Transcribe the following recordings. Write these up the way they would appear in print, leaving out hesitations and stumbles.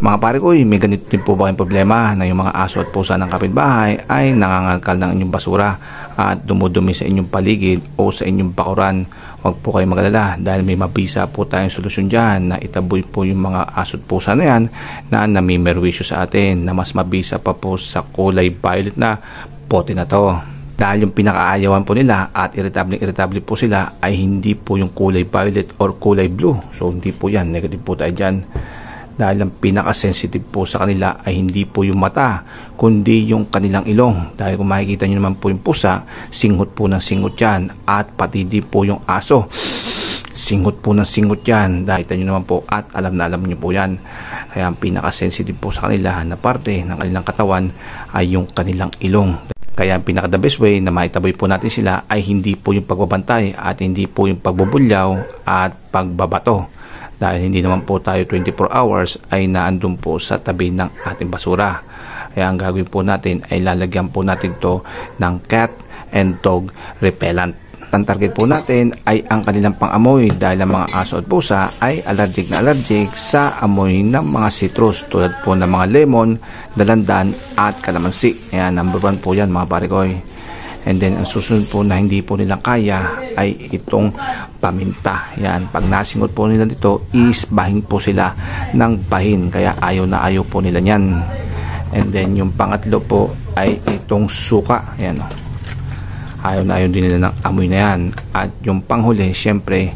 Mga pare ko, may ganito din po ba kayong problema na yung mga aso at pusa ng kapitbahay ay nangangalkal ng inyong basura at dumudumi sa inyong paligid o sa inyong bakuran? Huwag po kayong mag-alala dahil may mabisa po tayong solusyon dyan na itaboy po yung mga aso at pusa na yan na namimerwisyo sa atin, na mas mabisa pa po sa kulay violet na bote na to. Dahil yung pinakaayawan po nila at irritable po sila ay hindi po yung kulay violet or kulay blue. So hindi po yan, negative po tayo dyan. Dahil ang pinaka-sensitive po sa kanila ay hindi po yung mata, kundi yung kanilang ilong. Dahil kung makikita nyo naman po yung pusa, singhot po ng singhot yan. At pati di po yung aso, singhot po ng singhot yan. Dahil kita nyo naman po at alam na alam nyo po yan. Kaya ang pinaka-sensitive po sa kanila na parte ng kanilang katawan ay yung kanilang ilong. Kaya ang pinaka-the best way na maitaboy po natin sila ay hindi po yung pagbabantay at hindi po yung pagbubulyaw at pagbabato. Dahil hindi naman po tayo 24 hours ay naandun po sa tabi ng ating basura. Kaya ang gagawin po natin ay lalagyan po natin to ng cat and dog repellent. Ang target po natin ay ang kanilang pang-amoy dahil ang mga aso at pusa ay allergic na allergic sa amoy ng mga citrus tulad po ng mga lemon, dalandan at kalamansi. Ayan, number 1 po yan mga parikoy. And then ang susunod po na hindi po nila kaya ay itong paminta. Yan, pag nasingot po nila dito is bahin po sila ng bahin. Kaya ayaw na ayaw po nila yan. And then yung pangatlo po ay itong suka. Yan, ayaw na ayaw din nila ng amoy na yan. At yung panghuli syempre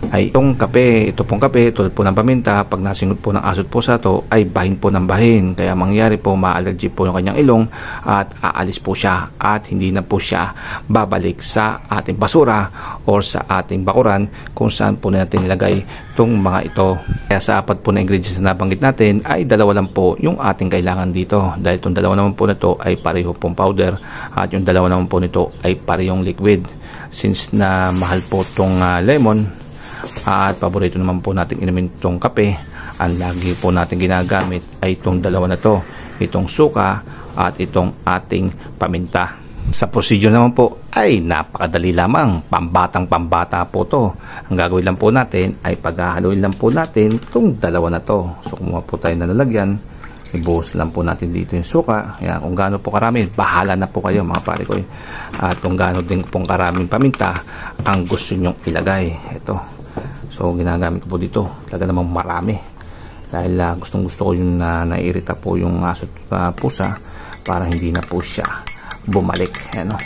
ay itong kape. Ito pong kape tulad po ng paminta, pag nasingot po ng aso at pusa to ay bahin po ng bahin. Kaya mangyari po ma-allergy po yung kanyang ilong at aalis po siya at hindi na po siya babalik sa ating basura or sa ating bakuran kung saan po natin nilagay itong mga ito. Kaya sa apat po na ingredients na nabanggit natin ay dalawa lang po yung ating kailangan dito. Dahil itong dalawa naman po na to ay pareho pong powder at yung dalawa naman po nito ay parehong liquid. Since na mahal po itong lemon at paborito naman po natin inumin itong kape, ang lagi po natin ginagamit ay itong dalawa na to, itong suka at itong ating paminta. Sa procedure naman po ay napakadali lamang, pambatang-pambata po to. Ang gagawin lang po natin ay paghahaluin lang po natin itong dalawa na to. So kumuha po tayo na lalagyan, ibuhos lang po natin dito yung suka. Yan, kung gaano po karami, bahala na po kayo mga pare ko. At kung gaano din pong karaming paminta ang gusto nyong ilagay. Ito. So ginagamit ko po dito talaga namang marami dahil gustong gusto ko yung nairita po yung aso at pusa para hindi na po siya bumalik. Ano?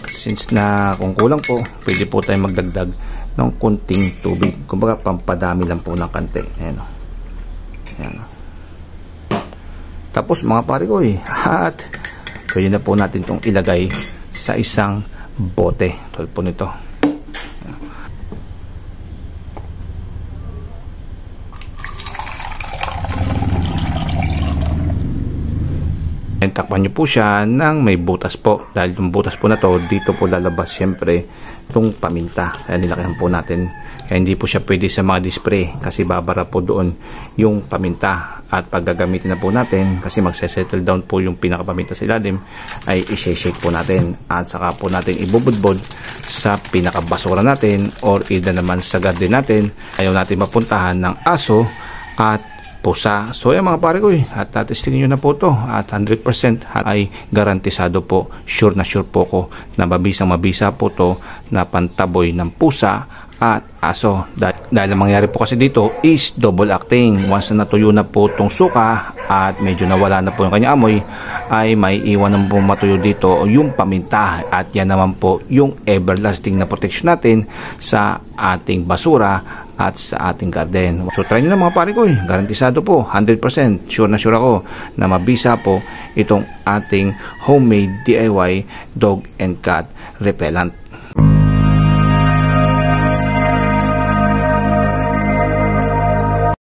Since na kung kulang po, pwede po tayo magdagdag ng konting tubig, kumbaga pampadami lang po ng kante. Ano? Ano? Tapos mga pare ko at pwede na po natin itong ilagay sa isang bote tulad po nito. Takpan nyo po siya ng may butas po dahil yung butas po na to dito po lalabas syempre itong paminta. Kaya nilakayan po natin, kaya hindi po siya pwede sa mga display kasi babara po doon yung paminta. At pag gagamitin na po natin kasi magse-settle down po yung pinakapaminta sa ilalim ay i-shake po natin at saka po natin ibubudbod sa pinakabasura natin or either naman sa garden natin. Ayaw natin mapuntahan ng aso at pusa. So yan mga pare ko at testingin nyo na po to at 100% ay garantisado po, sure na sure po ko na mabisang mabisa po to na pantaboy ng pusa at aso. Dahil ang mangyari po kasi dito is double acting. Once na natuyo na po itong suka at medyo nawala na po yung kanya amoy, ay may iwan na po matuyo dito yung paminta at yan naman po yung everlasting na protection natin sa ating basura at sa ating garden. So try nyo na mga pare ko, garantisado po 100% sure na sure ako na mabisa po itong ating homemade DIY dog and cat repellent.